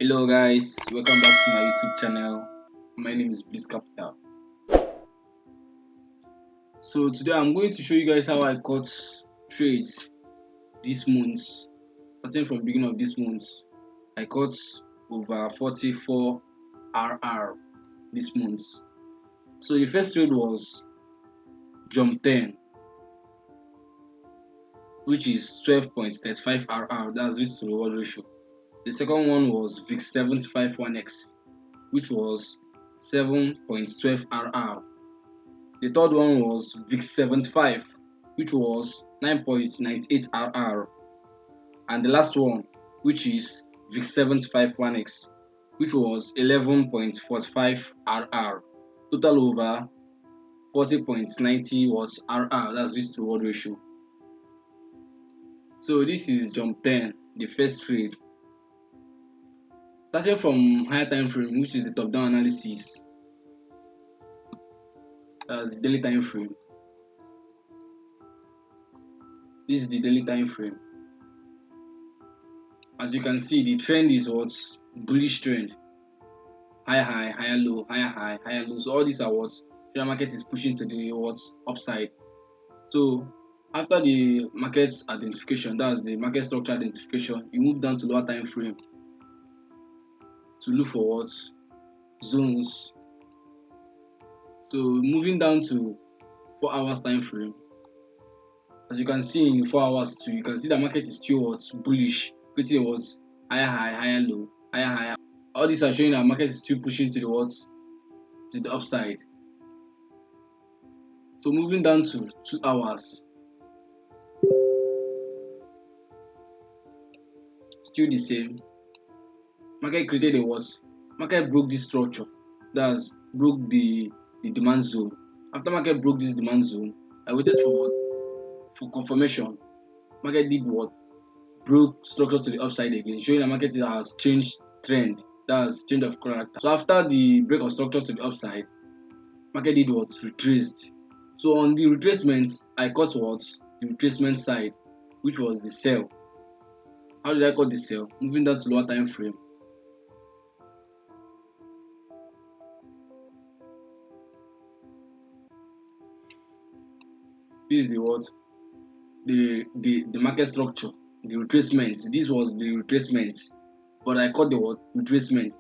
Hello guys, welcome back to my YouTube channel. My name is 𝐒𝐑𝐀𝐃. So today I'm going to show you guys how I cut trades this month. Starting from the beginning of this month, I cut over 44 RR this month. So the first trade was jump 10, which is 12.35 RR. That's risk to reward ratio. The second one was 𝐕X751X, which was 7.12 RR. The third one was 𝐕X75, which was 9.98 RR. And the last one, which is 𝐕X751X, which was 11.45 RR. Total over 40.90 was RR, that's risk to reward ratio. So this is jump 10, the first trade. Starting from higher time frame, which is the top down analysis, that's the daily time frame. This is the daily time frame. As you can see, the trend is what? Bullish trend. Higher high, higher low, higher high, higher low. So all these are what the market is pushing to the what upside. So after the market's identification, that's the market structure identification, you move down to lower time frame to look for what? Zones. So moving down to 4 hours time frame. As you can see in 4 hours too, you can see the market is still what? Bullish, creating what? Higher high, higher low, higher high. All these are showing that market is still pushing to the what? To the upside. So moving down to 2 hours, still the same. Market created a what? Market broke this structure. That's broke the demand zone. After market broke this demand zone, I waited for what? For confirmation. Market did what? Broke structure to the upside again, showing that market has changed trend. That's change of character. So after the break of structure to the upside, market did what? Retraced. So on the retracement, I cut what? The retracement side, which was the sell. How did I cut the sell? Moving down to lower time frame. This is the what? The market structure, the retracement. This was the retracement, but I cut the what? Retracement.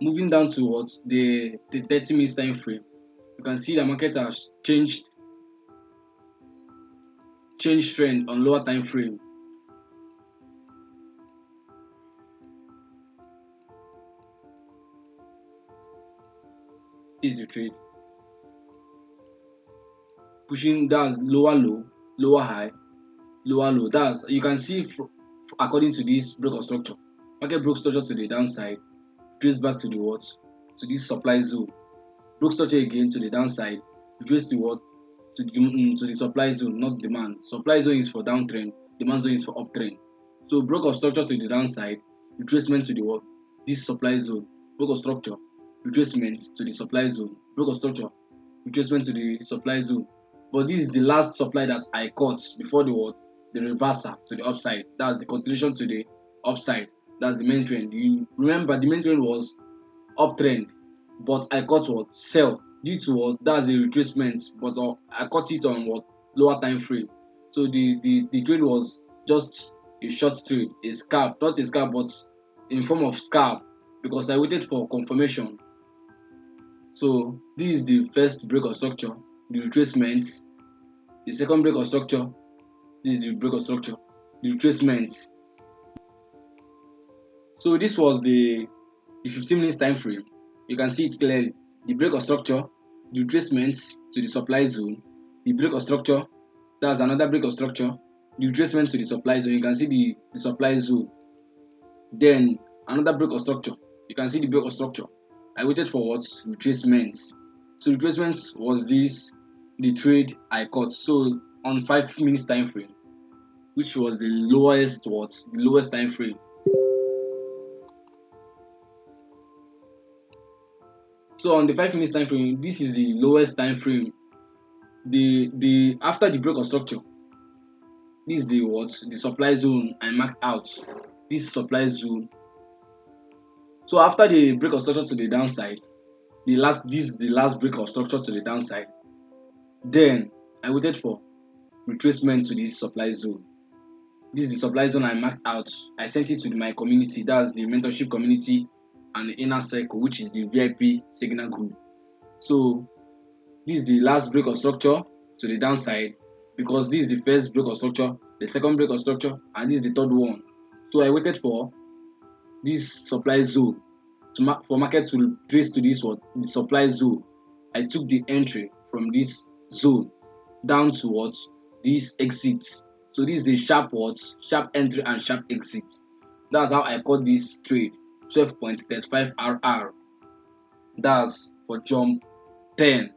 Moving down to what? The 30 minutes time frame. You can see the market has changed trend on lower time frame. This is the trade. Pushing down lower low, lower high, lower low. That's you can see according to this break of structure. Market broke structure to the downside, trace back to the what? To this supply zone. Broke structure again to the downside, trace to what? To the supply zone, not demand. Supply zone is for downtrend, demand zone is for uptrend. So broke of structure to the downside, retracement to the what? This supply zone. Broke of structure, retracement to the supply zone. Broke of structure, retracement to the supply zone. But this is the last supply that I caught before the what? The reversal to the upside. That's the continuation to the upside. That's the main trend. You remember the main trend was uptrend, but I caught what? Sell due to what? That's the retracement, but I caught it on what? Lower time frame. So the trade was just a short trade, a scalp, not a scalp, but in form of scalp, because I waited for confirmation. So this is the first break of structure, the retracement. The second break of structure, this is the break of structure, the retracement. So this was the 15 minutes time frame. You can see it clearly. The break of structure, the retracement to the supply zone, the break of structure, that's another break of structure, the retracement to the supply zone. You can see the supply zone. Then another break of structure. You can see the break of structure. I waited for what? Retracement. So retracement was the trade I caught. So on 5 minutes time frame, which was the lowest what? The lowest time frame. So on the 5 minutes time frame, this is the lowest time frame. The after the break of structure, this is the what? The supply zone I marked out. This supply zone. So after the break of structure to the downside, the last break of structure to the downside, then I waited for retracement to this supply zone. This is the supply zone I marked out. I sent it to my community, that's the mentorship community and the inner circle, which is the VIP signal group. So this is the last break of structure to the downside, because this is the first break of structure, the second break of structure, and this is the third one. So I waited for this supply zone for market to trace to this one, the supply zone. I took the entry from this zone down to what, this exit. So this is the sharp what, sharp entry and sharp exit. That's how I call this trade 12.35 RR. That's for jump 10.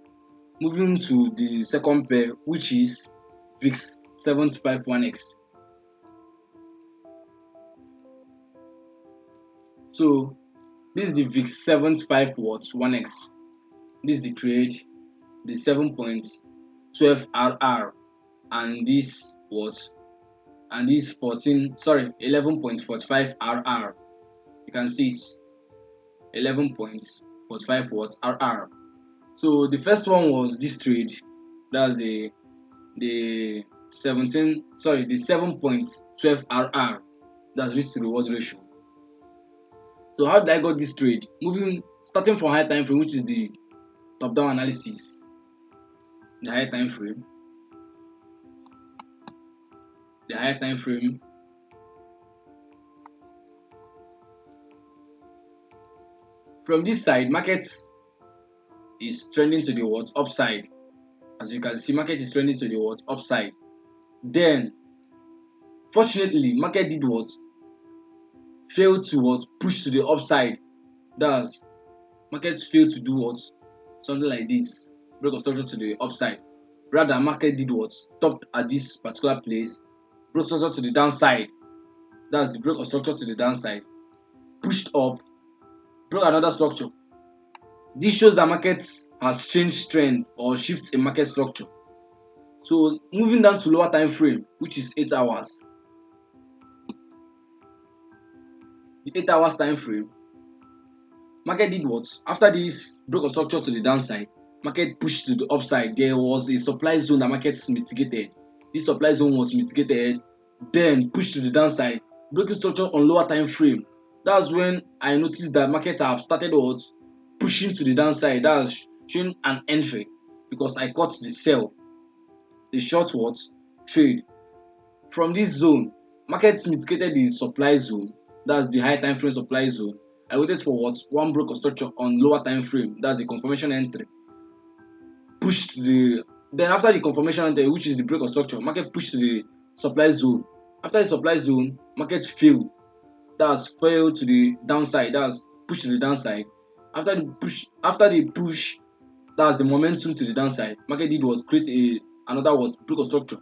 Moving to the second pair, which is VIX 751X. So this is the VIX 751X. This is the trade, the 7.12 RR, and this what, and this 11.45 RR. You can see it's 11.45 what RR. So the first one was this trade, that's the 7.12 RR, that's risk to reward ratio. So how did I got this trade? Starting from high time frame, which is the top down analysis. The higher time frame. From this side, market is trending to the what? Upside. As you can see, market is trending to the what? Upside. Then, fortunately, market did what? Failed to what? Push to the upside. That's market failed to do what? Something like this. Break of structure to the upside. Rather, market did what? Stopped at this particular place. Broke structure to the downside. That's the break of structure to the downside. Pushed up. Broke another structure. This shows that market has changed trend or shift in market structure. So moving down to lower time frame, which is 8 hours. The 8 hours time frame, market did what? After this break of structure to the downside, market pushed to the upside. There was a supply zone that market mitigated. This supply zone was mitigated, then pushed to the downside, breaking structure on lower time frame. That's when I noticed that market have started what? Pushing to the downside. That's showing an entry, because I caught the sell, the short what? Trade. From this zone, market mitigated the supply zone. That's the high time frame supply zone. I waited for what? One break of structure on lower time frame. That's the confirmation entry. Then after the confirmation entry, which is the break of structure, market pushed to the supply zone. After the supply zone, market failed. That's fell to the downside. That's push to the downside. After the push, that's the momentum to the downside. Market did what? Create another what? Break of structure.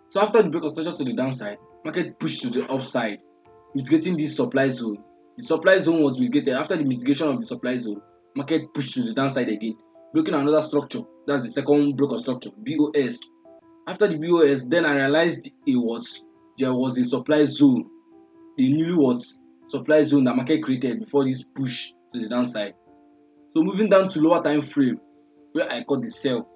So after the break of structure to the downside, market pushed to the upside, mitigating this supply zone. The supply zone was mitigated. After the mitigation of the supply zone, market pushed to the downside again, breaking another structure. That's the second break of structure, BOS. After the BOS, then I realized there was a supply zone, the newly supply zone that market created before this push to the downside. So moving down to lower time frame, where I caught the sell.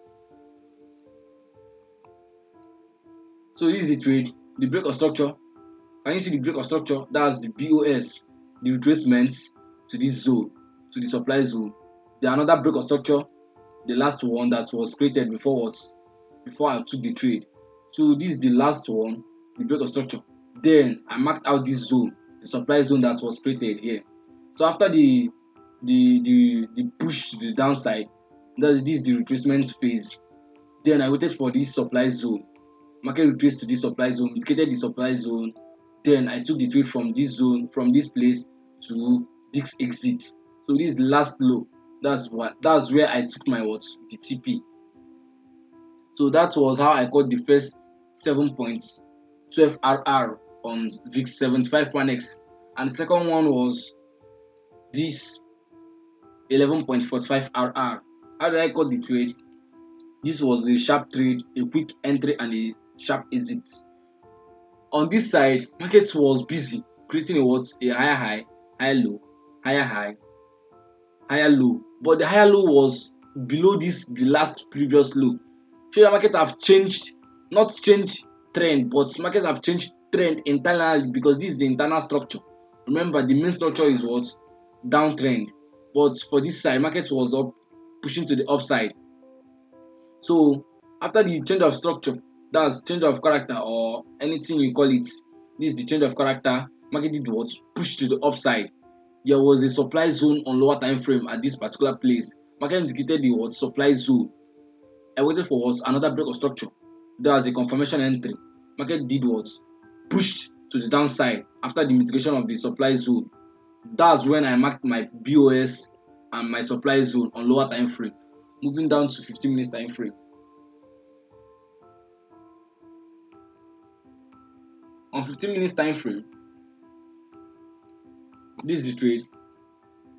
So this is the trade, the break of structure. Can you see the break of structure? That's the BOS, the retracement to this zone, to the supply zone. Then another break of structure, the last one that was created before I took the trade. So this is the last one, the break of structure. Then I marked out this zone, the supply zone that was created here. So after the push to the downside, this is the retracement phase. Then I waited for this supply zone. Market retraced to this supply zone, mitigated the supply zone. Then I took the trade from this zone, from this place to this exit. So this is the last low. That's where I took my the TP. So that was how I got the first 7.12 RR on VIX 751X, and the second one was this 11.45 RR. How did I got the trade? This was a sharp trade, a quick entry, and a sharp exit. On this side, market was busy creating a higher high higher low, higher high, higher low. But the higher low was below the last previous low. So the market have changed, not changed trend, but market have changed trend internally because this is the internal structure. Remember, the main structure is what? Downtrend. But for this side, market was up, pushing to the upside. So after the change of structure, that's change of character or anything you call it, this is the change of character. Market did what? Push to the upside. There was a supply zone on lower time frame at this particular place. Market indicated the what? Supply zone. I waited for what? Another break of structure. That was a confirmation entry. Market did what? Pushed to the downside after the mitigation of the supply zone. That's when I marked my BOS and my supply zone on lower time frame. Moving down to 15 minutes time frame. On 15 minutes time frame, this is the trade.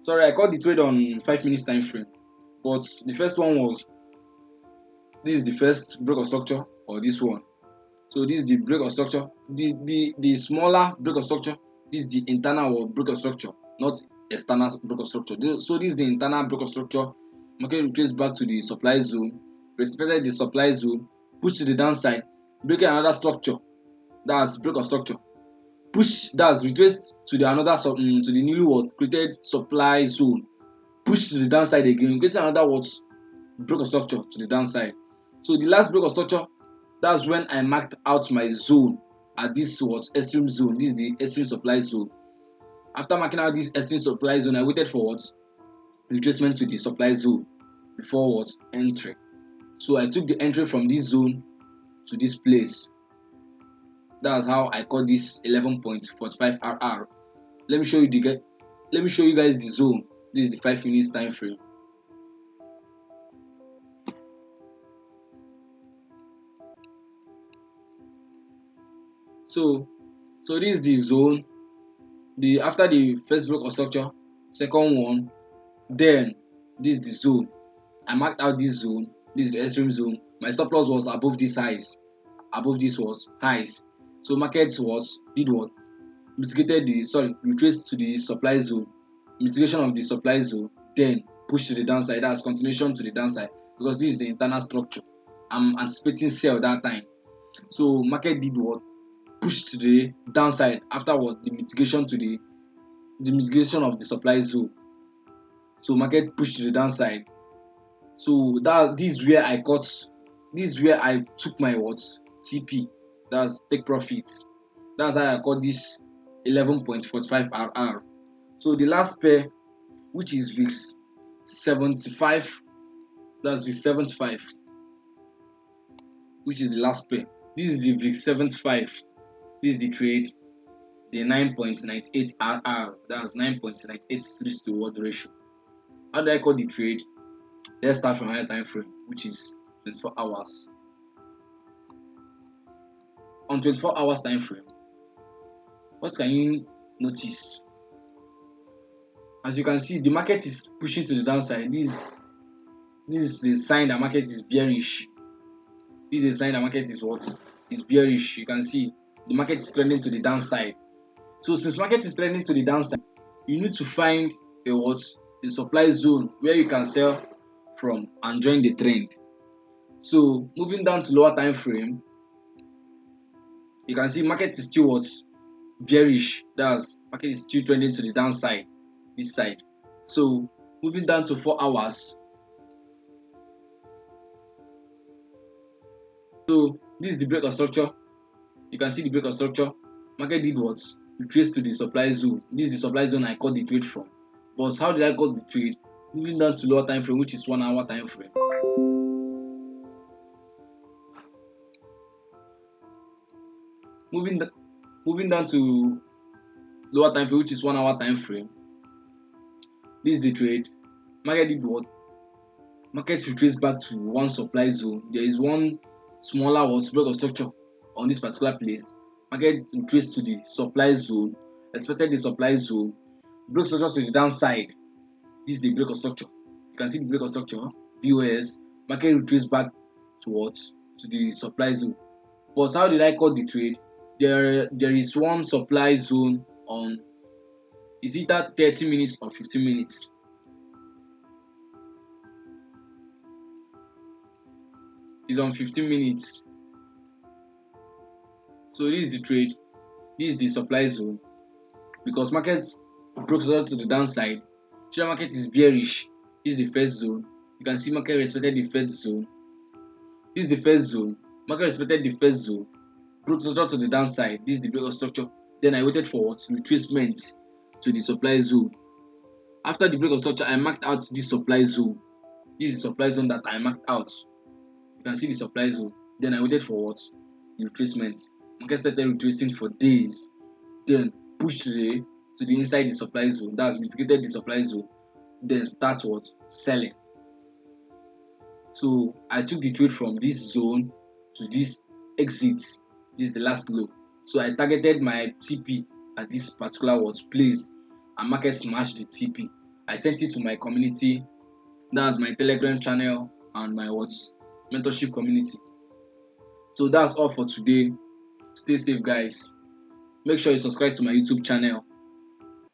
Sorry, I called the trade on 5 minutes time frame, but the first one was, this is the first break of structure, or this one. So this is the break of structure. The smaller break of structure, this is the internal break of structure, not external break of structure. So this is the internal break of structure. Market retraced back to the supply zone, respected the supply zone, pushed to the downside, breaking another structure. That's break of structure. Push, that's retraced to the another to the newly created supply zone. Push to the downside again, creating another break of structure to the downside. So the last break of structure, that's when I marked out my zone at this extreme zone. This is the extreme supply zone. After marking out this extreme supply zone, I waited for retracement to the supply zone before entry. So I took the entry from this zone to this place. That's how I call this 11.45 RR. Let me show you guys the zone. This is the 5 minutes time frame. So this is the zone. After the first block of structure, second one, then this is the zone. I marked out this zone. This is the extreme zone. My stop loss was above this highs. Above this was highs. So markets did what? Retraced to the supply zone. Mitigation of the supply zone, then push to the downside. That's continuation to the downside because this is the internal structure. I'm anticipating sell that time. So market did what? Push to the downside after the mitigation of the supply zone. So market pushed to the downside. So this is where I took my TP. That's take profits. That's how I got this 11.45 RR. So the last pair, which is VIX 75, that's VIX 75, which is the last pair. This is the VIX 75. This is the trade, the 9.98 RR. That's 9.98 risk to reward ratio. How do I call the trade? Let's start from higher time frame, which is 24 hours. On 24 hours time frame, what can you notice? As you can see, the market is pushing to the downside. This is a sign that market is bearish. This is a sign that market is bearish. You can see the market is trending to the downside. So since market is trending to the downside, you need to find a supply zone where you can sell from and join the trend. So moving down to lower time frame, you can see market is still bearish. That's market is still trending to the downside, this side. So moving down to 4 hours. So this is the break of structure. You can see the break of structure. Market did retraced to the supply zone. This is the supply zone I caught the trade from. But how did I got the trade? Moving down to lower time frame, which is 1 hour time frame. Moving down to lower time frame, which is 1 hour time frame. This is the trade. Market did what? Market retraced back to one supply zone. There is one smaller break of structure on this particular place. Market retraced to the supply zone, expected the supply zone, break structure to the downside. This is the break of structure. You can see the break of structure, BOS. Market retraced back to the supply zone. But how did I call the trade? There is one supply zone on Is either 30 minutes or 15 minutes. It's on 15 minutes. So this is the trade. This is the supply zone. Because market broke to the downside, share market is bearish. This is the first zone. You can see market respected the first zone. This is the first zone. Market respected the first zone. Broke to the downside. This is the break of structure. Then I waited for what? Retracement to the supply zone. After the break of structure, I marked out this supply zone. This is the supply zone that I marked out. You can see the supply zone. Then I waited for what? Retracement. Market started retracing for days. Then pushed to the inside the supply zone. That's mitigated the supply zone. Then start what? Selling. So I took the trade from this zone to this exit. This is the last low. So I targeted my TP at this particular place, and market smashed the TP. I sent it to my community. That's my Telegram channel and my mentorship community. So that's all for today. Stay safe, guys. Make sure you subscribe to my YouTube channel.